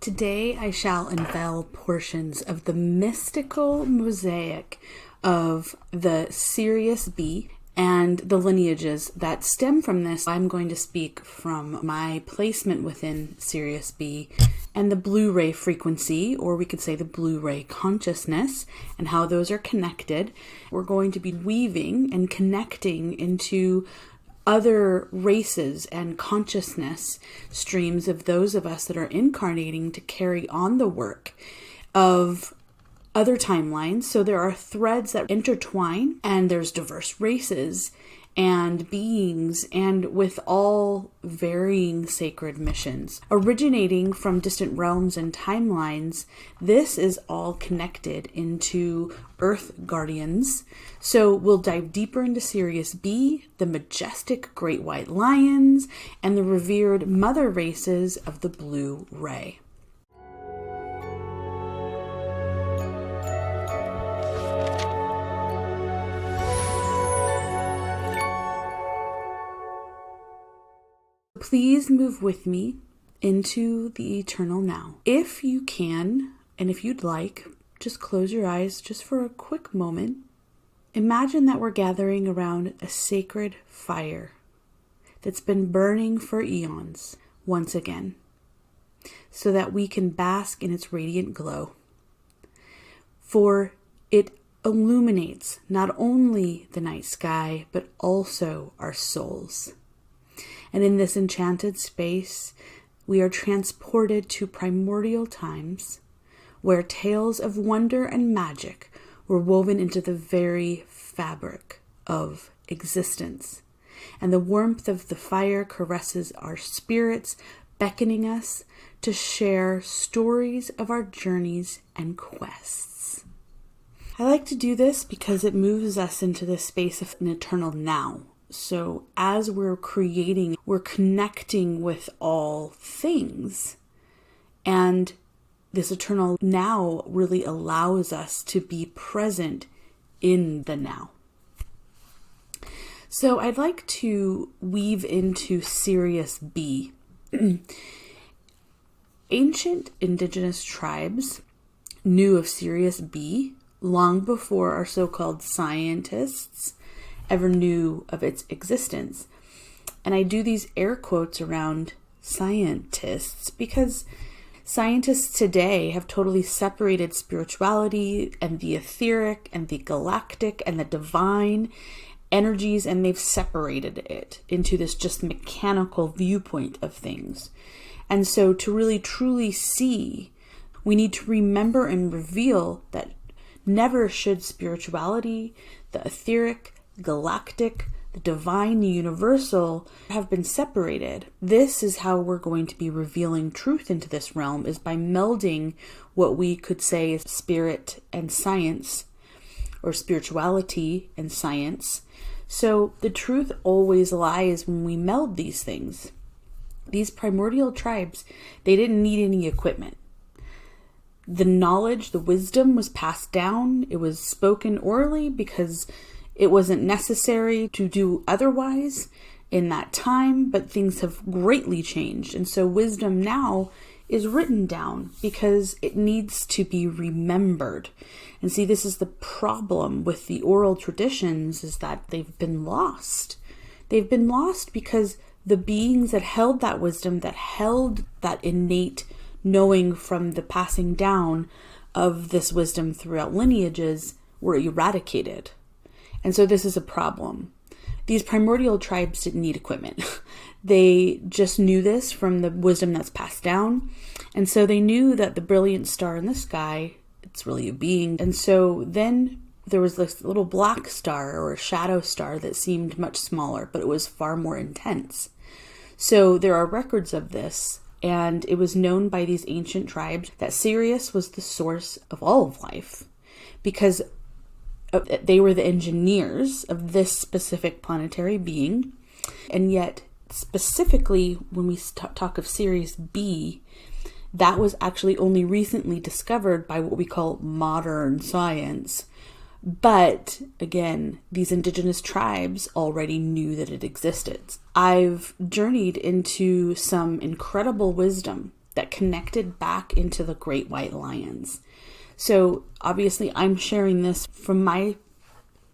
Today I shall unveil portions of the mystical mosaic of the Sirius B and the lineages that stem from this. I'm going to speak from my placement within Sirius B and the Blu-ray frequency, or we could say the Blu-ray consciousness, and how those are connected. We're going to be weaving and connecting into other races and consciousness streams of those of us that are incarnating to carry on the work of other timelines. So there are threads that intertwine, and there's diverse races and beings, and with all varying sacred missions. Originating from distant realms and timelines, this is all connected into Earth Guardians. So we'll dive deeper into Sirius B, the majestic great white lions, and the revered mother races of the blue ray. Please move with me into the eternal now. If you can, and if you'd like, just close your eyes just for a quick moment. Imagine that we're gathering around a sacred fire that's been burning for eons once again, so that we can bask in its radiant glow. For it illuminates not only the night sky, but also our souls. And in this enchanted space, we are transported to primordial times where tales of wonder and magic were woven into the very fabric of existence. And the warmth of the fire caresses our spirits, beckoning us to share stories of our journeys and quests. I like to do this because it moves us into the space of an eternal now. So as we're creating, we're connecting with all things. And this eternal now really allows us to be present in the now. So I'd like to weave into Sirius B. Ancient Indigenous tribes knew of Sirius B long before our so-called scientists ever knew of its existence. And I do these air quotes around scientists because scientists today have totally separated spirituality and the etheric and the galactic and the divine energies, and they've separated it into this just mechanical viewpoint of things. And so to really truly see, we need to remember and reveal that never should spirituality, the etheric, galactic, the divine, the universal have been separated. This is how we're going to be revealing truth into this realm, is by melding what we could say is spirit and science, or spirituality and science. So the truth always lies when we meld these things. These primordial tribes, they didn't need any equipment. The knowledge, the wisdom was passed down. It was spoken orally because it wasn't necessary to do otherwise in that time, but things have greatly changed. And so wisdom now is written down because it needs to be remembered. And see, this is the problem with the oral traditions, is that they've been lost. They've been lost because the beings that held that wisdom, that held that innate knowing from the passing down of this wisdom throughout lineages, were eradicated. And so this is a problem. These primordial tribes didn't need equipment. They just knew this from the wisdom that's passed down. And so they knew that the brilliant star in the sky, it's really a being. And so then there was this little black star, or a shadow star, that seemed much smaller, but it was far more intense. So there are records of this, and it was known by these ancient tribes that Sirius was the source of all of life, because they were the engineers of this specific planetary being. And yet, specifically, when we talk of Sirius B, that was actually only recently discovered by what we call modern science. But again, these indigenous tribes already knew that it existed. I've journeyed into some incredible wisdom that connected back into the great white lions. So obviously I'm sharing this from my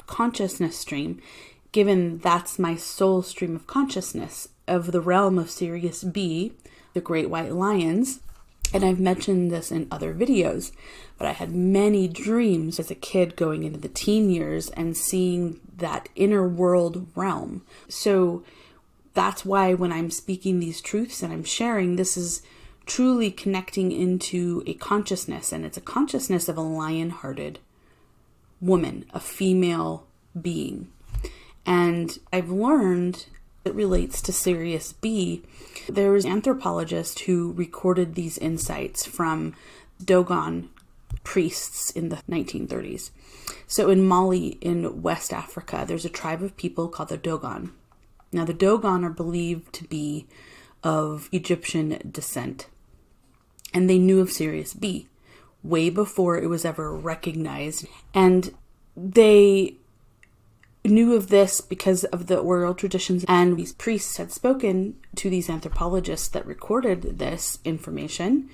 consciousness stream, given that's my soul stream of consciousness of the realm of Sirius B, the great white lions. And I've mentioned this in other videos, but I had many dreams as a kid going into the teen years and seeing that inner world realm. So that's why when I'm speaking these truths and I'm sharing, this is truly connecting into a consciousness, and it's a consciousness of a lion-hearted woman, a female being. And I've learned it relates to Sirius B. There was an anthropologist who recorded these insights from Dogon priests in the 1930s. So in Mali, in West Africa, there's a tribe of people called the Dogon. Now the Dogon are believed to be of Egyptian descent. And they knew of Sirius B way before it was ever recognized. And they knew of this because of the oral traditions, and these priests had spoken to these anthropologists that recorded this information,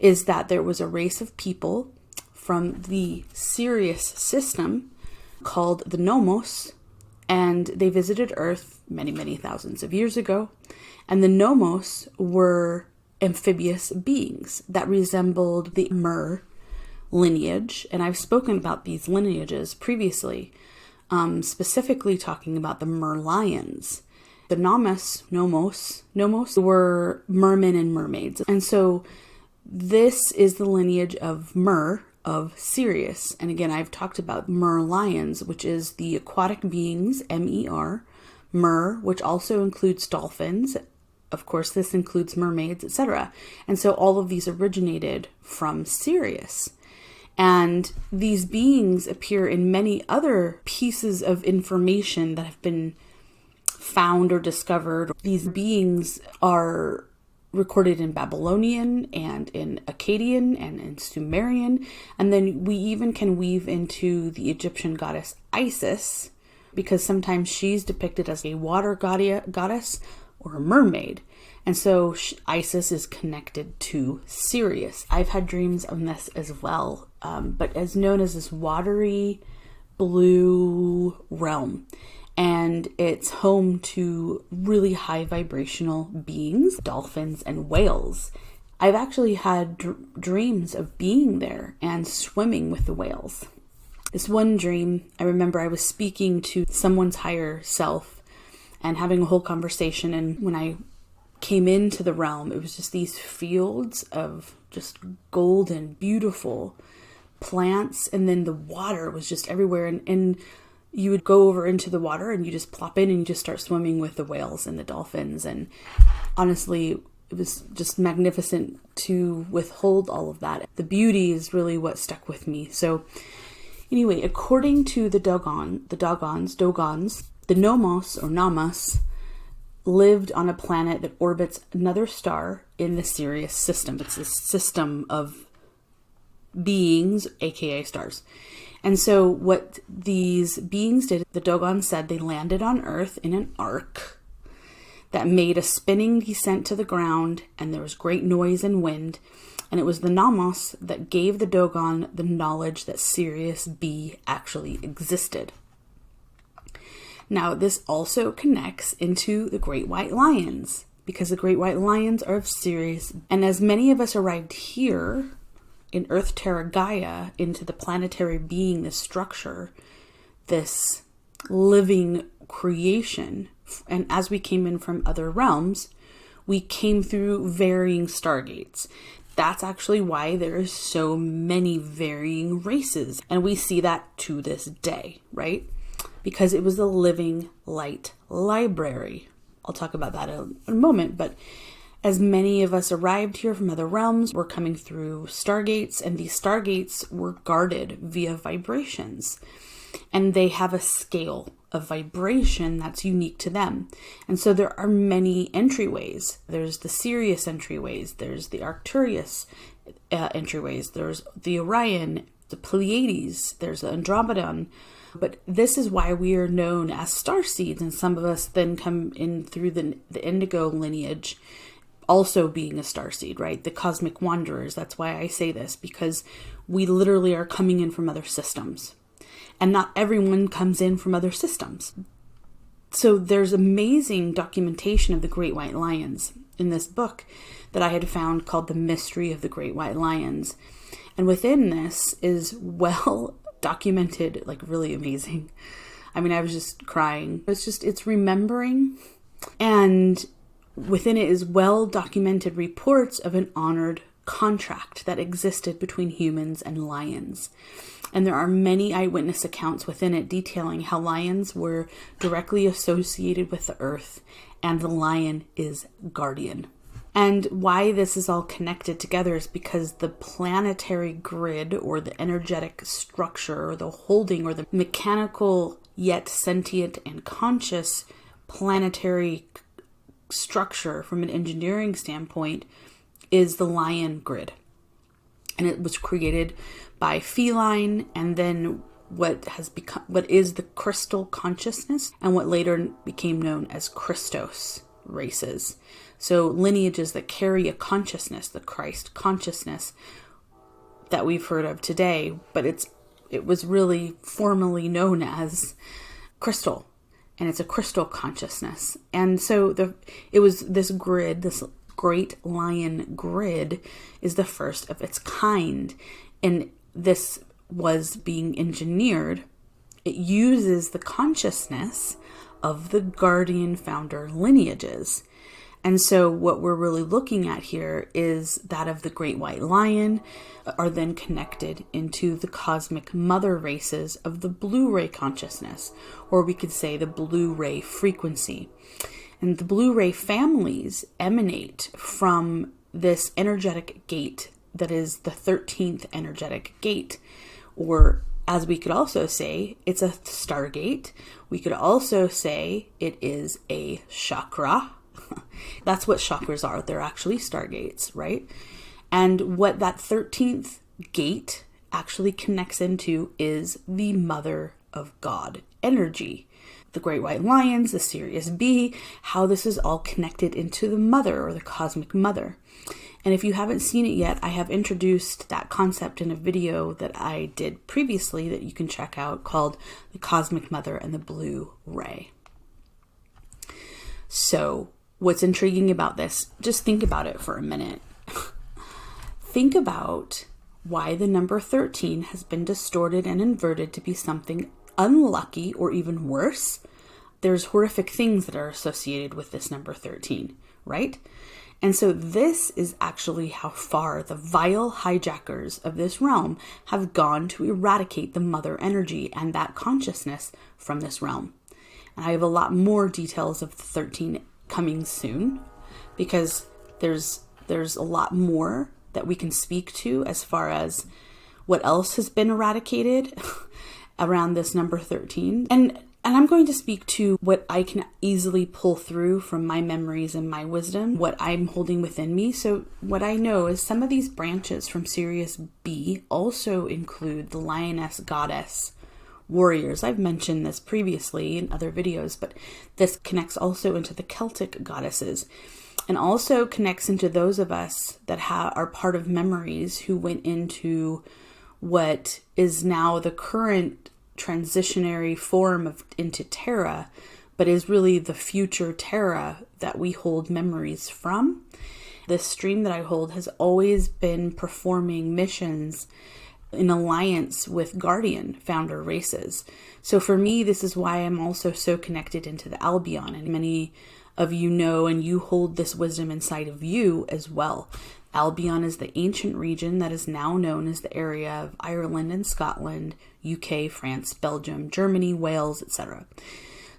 is that there was a race of people from the Sirius system called the Nomos, and they visited Earth many, many thousands of years ago. And the Nomos were amphibious beings that resembled the Mer lineage. And I've spoken about these lineages previously, specifically talking about the Mer lions. The Nomos were mermen and mermaids. And so this is the lineage of Mer, of Sirius. And again, I've talked about Mer lions, which is the aquatic beings, M-E-R, Mer, which also includes dolphins. Of course, this includes mermaids, etc. And so all of these originated from Sirius. And these beings appear in many other pieces of information that have been found or discovered. These beings are recorded in Babylonian and in Akkadian and in Sumerian. And then we even can weave into the Egyptian goddess Isis, because sometimes she's depicted as a water goddess or a mermaid. And so Isis is connected to Sirius. I've had dreams on this as well, but as known as this watery blue realm. And it's home to really high vibrational beings, dolphins and whales. I've actually had dreams of being there and swimming with the whales. This one dream, I remember I was speaking to someone's higher self and having a whole conversation. And when I came into the realm, it was just these fields of just golden, beautiful plants. And then the water was just everywhere. And you would go over into the water and you just plop in and you just start swimming with the whales and the dolphins. And honestly, it was just magnificent to withhold all of that. The beauty is really what stuck with me. So anyway, according to the Dogons, the Nomos or Namas lived on a planet that orbits another star in the Sirius system. It's a system of beings, aka stars. And so what these beings did, the Dogon said they landed on Earth in an ark that made a spinning descent to the ground, and there was great noise and wind. And it was the Nomos that gave the Dogon the knowledge that Sirius B actually existed. Now, this also connects into the great white lions, because the great white lions are of Sirius. And as many of us arrived here in Earth Terra Gaia, into the planetary being, this structure, this living creation, and as we came in from other realms, we came through varying stargates. That's actually why there is so many varying races. And we see that to this day, right? Because it was a living light library. I'll talk about that in a moment. But as many of us arrived here from other realms, we're coming through stargates. And these stargates were guarded via vibrations. And they have a scale of vibration that's unique to them. And so there are many entryways. There's the Sirius entryways. There's the Arcturus entryways. There's the Orion, the Pleiades. There's the Andromedon. But this is why we are known as starseeds. And some of us then come in through the indigo lineage. also being a starseed, right? The cosmic wanderers. That's why I say this, because we literally are coming in from other systems. And not everyone comes in from other systems. So there's amazing documentation of the great white lions in this book that I had found called The Mystery of the Great White Lions. And within this is well documented, like really amazing. I mean, I was just crying. It's remembering. And within it is well documented reports of an honored contract that existed between humans and lions. And there are many eyewitness accounts within it detailing how lions were directly associated with the earth, and the lion is guardian. And why this is all connected together is because the planetary grid, or the energetic structure, or the holding, or the mechanical yet sentient and conscious planetary structure from an engineering standpoint is the lion grid. And it was created by feline, and then what is the crystal consciousness, and what later became known as Christos races. So lineages that carry a consciousness, the Christ consciousness that we've heard of today, but it was really formally known as crystal, and it's a crystal consciousness. And so it was this grid, this great lion grid, is the first of its kind, and this was being engineered. It uses the consciousness of the guardian founder lineages. And so what we're really looking at here is that of the great white lion are then connected into the cosmic mother races of the blue ray consciousness, or we could say the blue ray frequency. And the blue ray families emanate from this energetic gate that is the 13th energetic gate, or as we could also say, it's a stargate. We could also say it is a chakra. That's what chakras are. They're actually stargates, right? And what that 13th gate actually connects into is the mother of God energy. The great white lions, the Sirius B, how this is all connected into the mother, or the cosmic mother. And if you haven't seen it yet, I have introduced that concept in a video that I did previously that you can check out, called The Cosmic Mother and the Blue Ray. So what's intriguing about this, just think about it for a minute. Think about why the number 13 has been distorted and inverted to be something unlucky, or even worse. There's horrific things that are associated with this number 13, right? And so this is actually how far the vile hijackers of this realm have gone to eradicate the mother energy and that consciousness from this realm. And I have a lot more details of the 13 coming soon, because there's a lot more that we can speak to as far as what else has been eradicated around this number 13. And I'm going to speak to what I can easily pull through from my memories and my wisdom, what I'm holding within me. So what I know is some of these branches from Sirius B also include the lioness goddess warriors. I've mentioned this previously in other videos, but this connects also into the Celtic goddesses, and also connects into those of us that are part of memories who went into what is now the current transitionary form into Terra, but is really the future Terra that we hold memories from. This stream that I hold has always been performing missions in alliance with guardian founder races. So for me, this is why I'm also so connected into the Albion, and many of you know, and you hold this wisdom inside of you as well. Albion is the ancient region that is now known as the area of Ireland and Scotland, UK, France, Belgium, Germany, Wales, etc.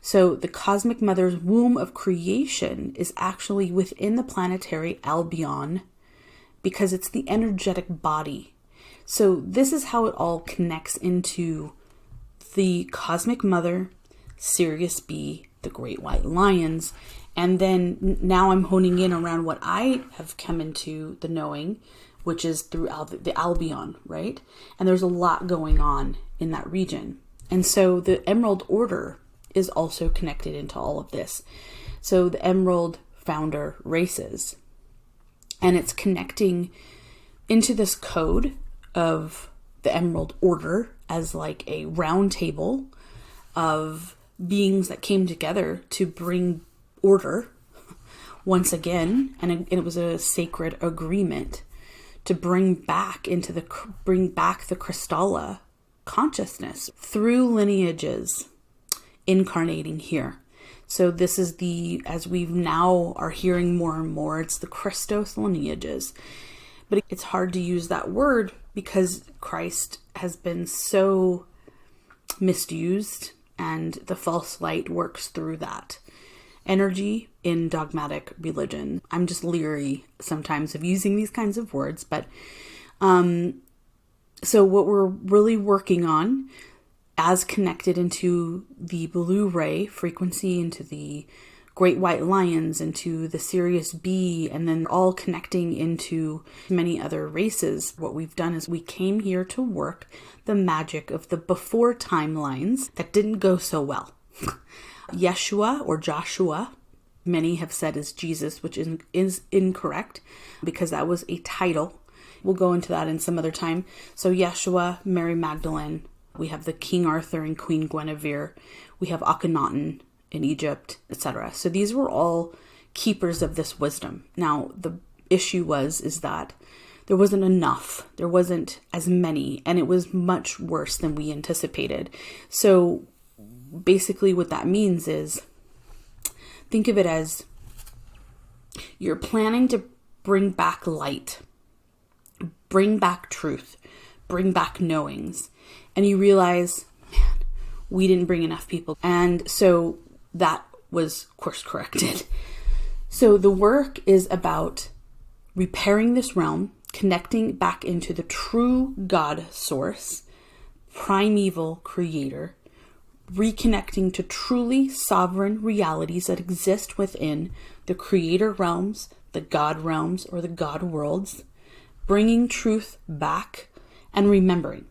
So the cosmic mother's womb of creation is actually within the planetary Albion, because it's the energetic body. So this is how it all connects into the cosmic mother, Sirius B, the great white lions. And then now I'm honing in around what I have come into the knowing, which is through the Albion, right? And there's a lot going on in that region. And so the Emerald Order is also connected into all of this. So the Emerald founder races. And it's connecting into this code of the Emerald Order as like a round table of beings that came together to bring order once again. And it was a sacred agreement to bring back the Kristalla consciousness through lineages incarnating here. So this is as we now are hearing more and more, it's the Christos lineages. But it's hard to use that word because Christ has been so misused, and the false light works through that energy in dogmatic religion. I'm just leery sometimes of using these kinds of words, but so what we're really working on, as connected into the blue ray frequency, into the great white lions, into the Sirius B, and then all connecting into many other races. What we've done is we came here to work the magic of the before timelines that didn't go so well. Yeshua or Joshua, many have said is Jesus, which is incorrect because that was a title. We'll go into that in some other time. So Yeshua, Mary Magdalene, we have the King Arthur and Queen Guinevere, we have Akhenaten in Egypt, etc. So these were all keepers of this wisdom. Now, the issue is that there wasn't enough. There wasn't as many, and it was much worse than we anticipated. So basically what that means is, think of it as you're planning to bring back light, bring back truth, bring back knowings, and you realize, man, we didn't bring enough people. And so that was course corrected. So the work is about repairing this realm, connecting back into the true God source, primeval creator, reconnecting to truly sovereign realities that exist within the creator realms, the God realms, or the God worlds, bringing truth back and remembering.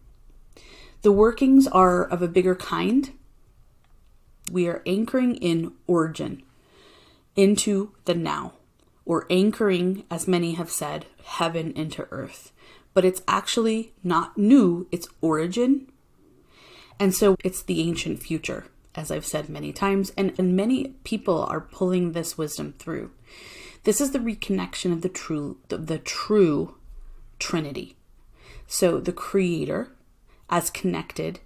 The workings are of a bigger kind. We are anchoring in origin, into the now, or anchoring, as many have said, heaven into earth. But it's actually not new, it's origin. And so it's the ancient future, as I've said many times, and many people are pulling this wisdom through. This is the reconnection of the true Trinity. So the creator as connected.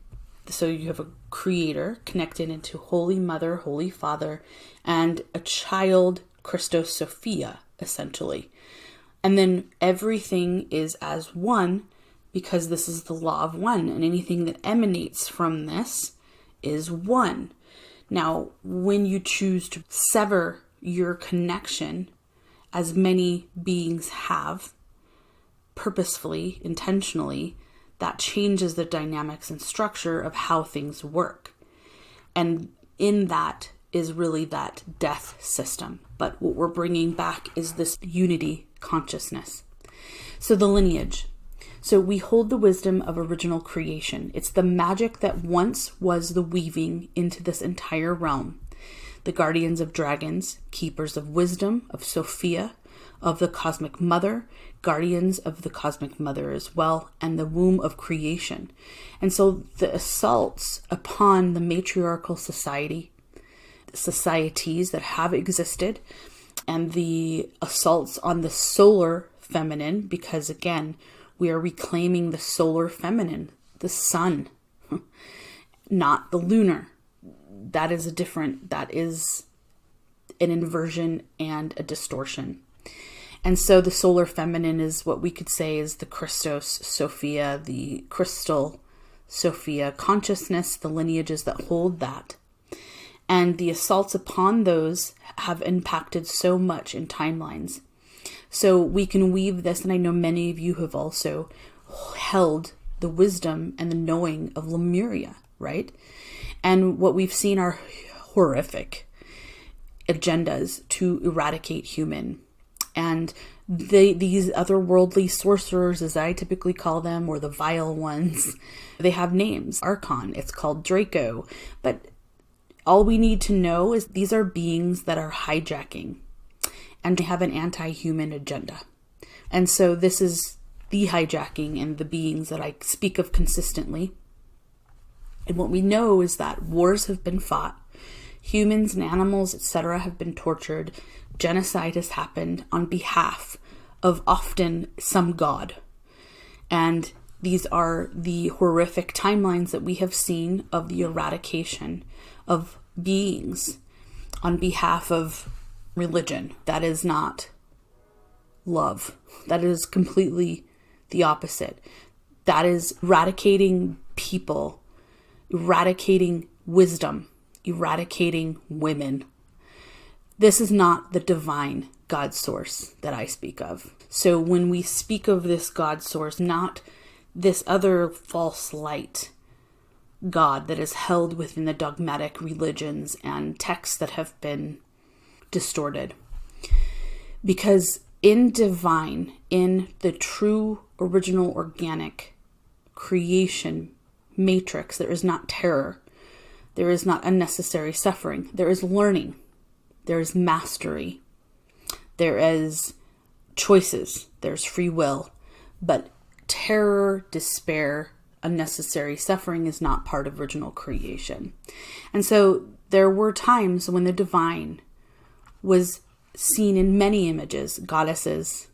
So you have a creator connected into Holy Mother, Holy Father, and a child, Christos Sophia, essentially. And then everything is as one, because this is the law of one, and anything that emanates from this is one. Now, when you choose to sever your connection, as many beings have, purposefully, intentionally, that changes the dynamics and structure of how things work. And in that is really that death system. But what we're bringing back is this unity consciousness. So the lineage. So we hold the wisdom of original creation. It's the magic that once was the weaving into this entire realm. The guardians of dragons, keepers of wisdom, of Sophia, of the cosmic mother, guardians of the cosmic mother as well, and the womb of creation. And so the assaults upon the matriarchal societies that have existed, and the assaults on the solar feminine, because again, we are reclaiming the solar feminine, the sun, not the lunar. That is an inversion and a distortion. And so the solar feminine is what we could say is the Christos Sophia, the crystal Sophia consciousness, the lineages that hold that. And the assaults upon those have impacted so much in timelines. So we can weave this, and I know many of you have also held the wisdom and the knowing of Lemuria, right? And what we've seen are horrific agendas to eradicate human. And these otherworldly sorcerers, as I typically call them, or the vile ones, they have names. Archon, it's called Draco. But all we need to know is these are beings that are hijacking, and they have an anti-human agenda. And so this is the hijacking and the beings that I speak of consistently. And what we know is that wars have been fought, humans and animals, etc., have been tortured, genocide has happened on behalf of often some god. And these are the horrific timelines that we have seen of the eradication of beings on behalf of religion. That is not love. That is completely the opposite. That is eradicating people, eradicating wisdom, eradicating women. This is not the divine God source that I speak of. So when we speak of this God source, not this other false light God that is held within the dogmatic religions and texts that have been distorted. Because in divine, in the true original organic creation matrix, there is not terror. There is not unnecessary suffering. There is learning. There is mastery. There is choices. There's free will. But terror, despair, unnecessary suffering is not part of original creation. And so there were times when the divine was seen in many images, goddesses,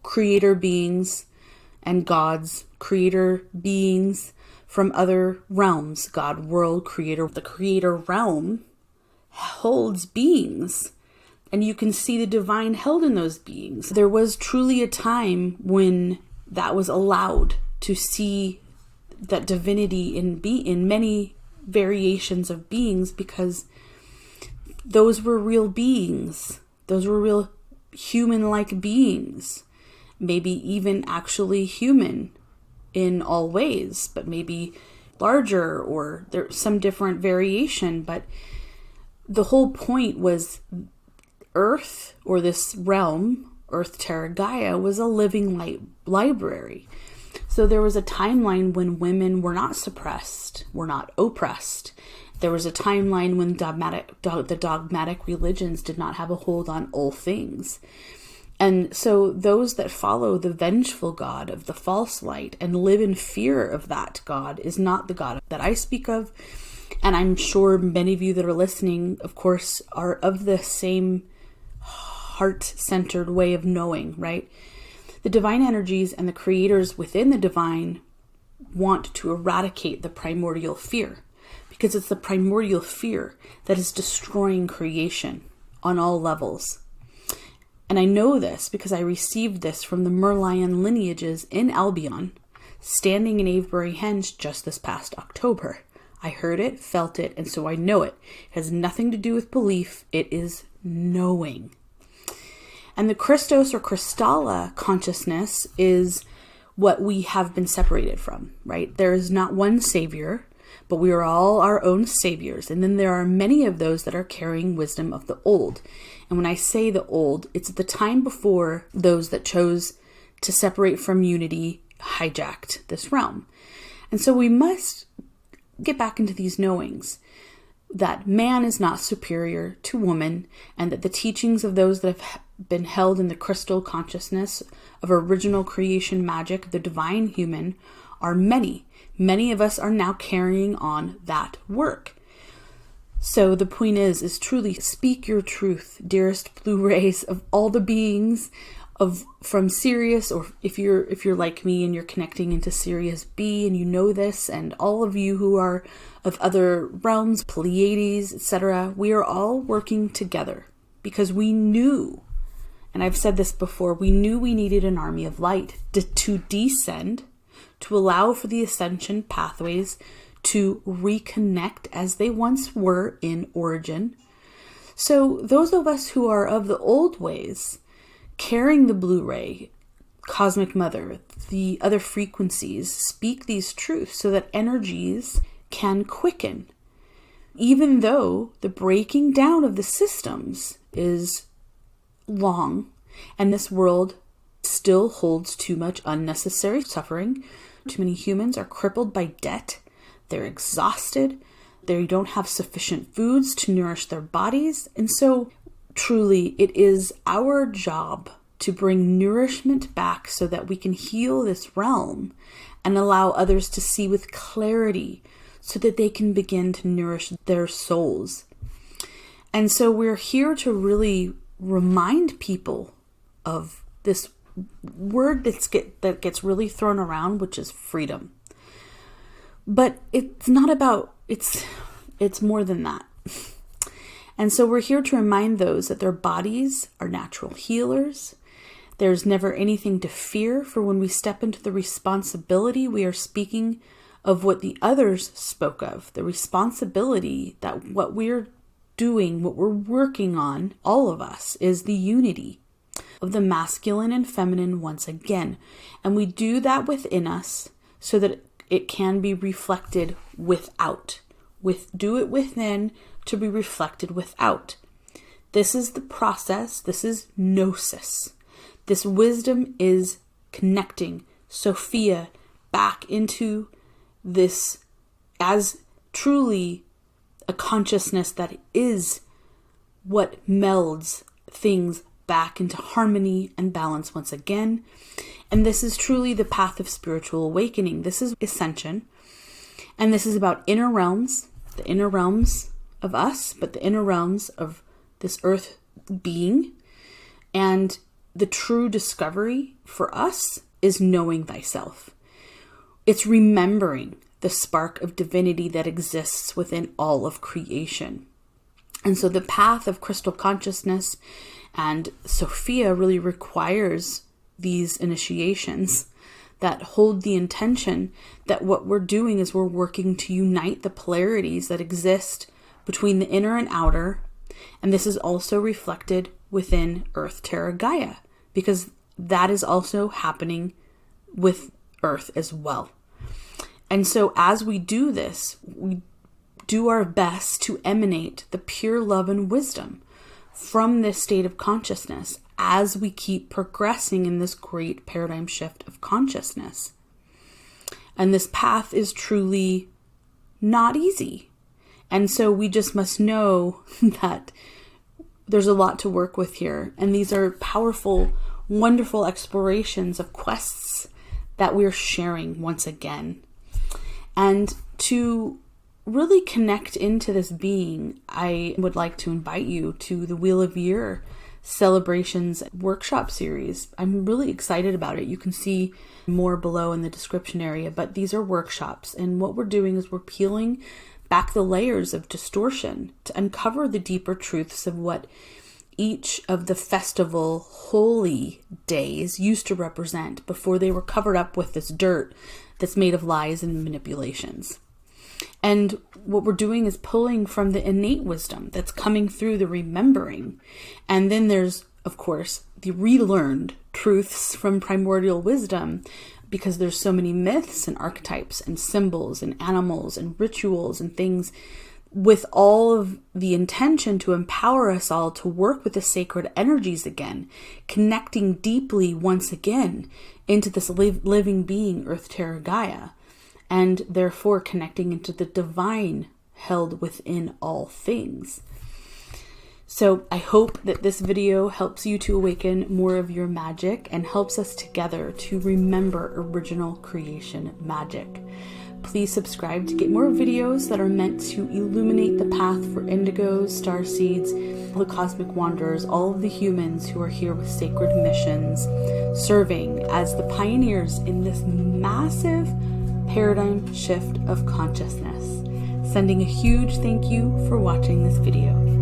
creator beings and gods, creator beings from other realms, God, world, creator. The creator realm holds beings, and you can see the divine held in those beings. There was truly a time when that was allowed to see that divinity in many variations of beings, because those were real beings. Those were real human-like beings. Maybe even actually human in all ways, but maybe larger, or there's some different variation. But the whole point was Earth, or this realm, Earth, Terra, Gaia, was a living library. So there was a timeline when women were not suppressed, were not oppressed. There was a timeline when the dogmatic religions did not have a hold on all things. And so those that follow the vengeful God of the false light and live in fear of that God is not the God that I speak of. And I'm sure many of you that are listening, of course, are of the same heart-centered way of knowing, right? The divine energies and the creators within the divine want to eradicate the primordial fear, because it's the primordial fear that is destroying creation on all levels. And I know this because I received this from the Merlion lineages in Albion, standing in Avebury Henge just this past October. I heard it, felt it, and so I know it. It has nothing to do with belief. It is knowing. And the Christos or Christalla consciousness is what we have been separated from, right? There is not one savior, but we are all our own saviors. And then there are many of those that are carrying wisdom of the old. And when I say the old, it's at the time before those that chose to separate from unity hijacked this realm. And so we must get back into these knowings that man is not superior to woman, and that the teachings of those that have been held in the crystal consciousness of original creation magic, the divine human, are many. Many of us are now carrying on that work. So the point is truly speak your truth, dearest blue rays of all the beings from Sirius, or if you're like me and you're connecting into Sirius B and you know this, and all of you who are of other realms, Pleiades, etc., we are all working together because we knew, and I've said this before, we knew we needed an army of light to descend, to allow for the ascension pathways to reconnect as they once were in origin. So those of us who are of the old ways, carrying the blue ray, cosmic mother, the other frequencies, speak these truths so that energies can quicken. Even though the breaking down of the systems is long, and this world still holds too much unnecessary suffering. Too many humans are crippled by debt. They're exhausted. They don't have sufficient foods to nourish their bodies. And so truly it is our job to bring nourishment back so that we can heal this realm and allow others to see with clarity so that they can begin to nourish their souls. And so we're here to really remind people of this word that gets really thrown around, which is freedom. But it's not about, it's more than that. And so we're here to remind those that their bodies are natural healers. There's never anything to fear, for when we step into the responsibility, we are speaking of what the others spoke of, the responsibility that what we're doing, what we're working on, all of us, is the unity of the masculine and feminine once again. And we do that within us so that it can be reflected without. Do it within to be reflected without. This is the process. This is gnosis. This wisdom is connecting Sophia back into this as truly a consciousness that is what melds things back into harmony and balance once again. And this is truly the path of spiritual awakening. This is ascension. And this is about inner realms, the inner realms of us, but the inner realms of this earth being. And the true discovery for us is knowing thyself. It's remembering the spark of divinity that exists within all of creation. And so the path of crystal consciousness and Sophia really requires these initiations that hold the intention that what we're doing is we're working to unite the polarities that exist between the inner and outer. And this is also reflected within Earth, Terra, Gaia, because that is also happening with Earth as well. And so as we do this, we do our best to emanate the pure love and wisdom from this state of consciousness as we keep progressing in this great paradigm shift of consciousness. And this path is truly not easy. And so we just must know that there's a lot to work with here. And these are powerful, wonderful explorations of quests that we're sharing once again. And to really connect into this being, I would like to invite you to the Wheel of Year Celebrations workshop series. I'm really excited about it. You can see more below in the description area, but these are workshops. And what we're doing is we're peeling back the layers of distortion to uncover the deeper truths of what each of the festival holy days used to represent before they were covered up with this dirt that's made of lies and manipulations. And what we're doing is pulling from the innate wisdom that's coming through the remembering. And then there's, of course, the relearned truths from primordial wisdom, because there's so many myths and archetypes and symbols and animals and rituals and things, with all of the intention to empower us all to work with the sacred energies again, connecting deeply once again into this living being, Earth, Terra, Gaia, and therefore connecting into the divine held within all things. So I hope that this video helps you to awaken more of your magic and helps us together to remember original creation magic. Please subscribe to get more videos that are meant to illuminate the path for indigos, starseeds, the cosmic wanderers, all of the humans who are here with sacred missions, serving as the pioneers in this massive paradigm shift of consciousness. Sending a huge thank you for watching this video.